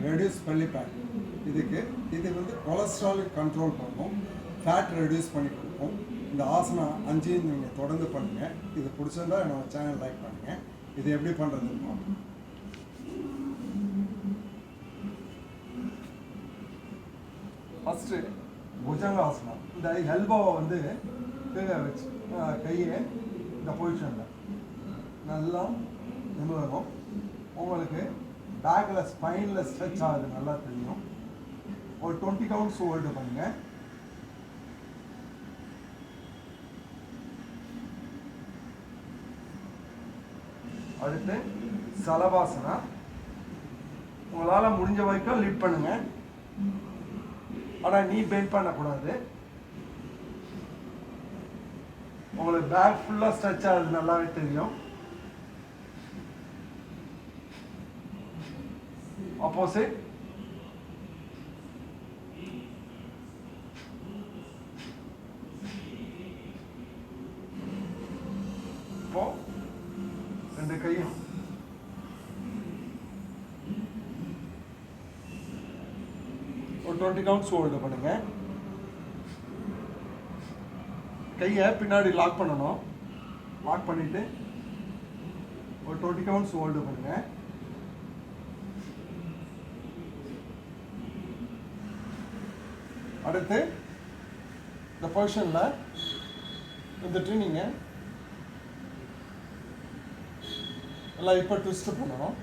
Reduce belly fat. இது வந்து cholesterol control பண்ணும், ஃபேட் ரெடியூஸ் பண்ணி கொடுக்கும். இந்த ஆசனா 5 நீங்கள் தொடர்ந்து பண்ணுங்கள். இது பிடிச்சிருந்தா என்னோடய சேனல் லைக் பண்ணுங்கள். இது எப்படி பண்ணுறதுன்னு பார்ப்போம். ஃபஸ்ட்டு புஜங்காசனம். இந்த எல்போவை வந்து கீழே வச்சு கையை இந்த பொசிஷனில் நல்லா நிமிரணும். உங்களுக்கு பேக்கில் ஸ்பைனில் ஸ்ட்ரெச் ஆகுது நல்லா தெரியும். ஒரு 20 கவுண்ட்ஸ் ஹோல்டு பண்ணுங்கள். அடுத்து சலபாசனா. உங்களால் முடிஞ்ச வரைக்கும் லிஃப்ட் பண்ணுங்கள், ஆனால் நீ பெண்ட் பண்ணக்கூடாது. உங்களுக்கு பேக் ஃபுல்லாக ஸ்ட்ரெச் ஆகுது நல்லாவே தெரியும். ஆப்போசிட். இப்போ 2 கையும் ஒரு 20 கவுண்ட்ஸ் ஹோல்டு பண்ணுங்க. கையை பின்னாடி லாக் பண்ணணும். லாக் பண்ணிட்டு ஒரு 20 கவுண்ட்ஸ் ஹோல்டு பண்ணுங்க. அடுத்து இந்த பொசிஷனில் வந்துட்டு நீங்கள் எல்லாம் இப்போ ட்விஸ்ட் பண்ணணும்.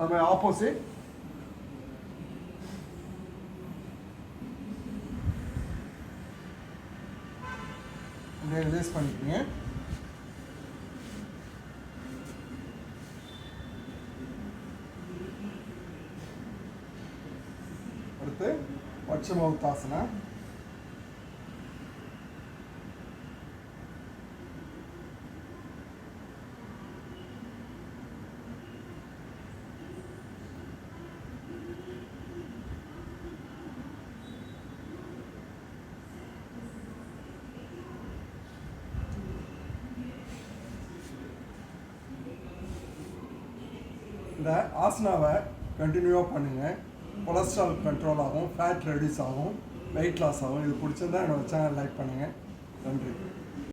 அது ஆப்போசிட். ரிலீஸ் பண்ணிக்கோங்க. அடுத்து பட்சமௌத்தாசனா. இந்த ஆசனாவை கண்டினியூவாக பண்ணுங்கள். கொலஸ்ட்ரால் கண்ட்ரோல் ஆகும், ஃபேட் ரெடியூஸ் ஆகும், வெயிட் லாஸ் ஆகும். இது பிடிச்சிருந்தா என்னோடய சேனல் லைக் பண்ணுங்கள். நன்றி.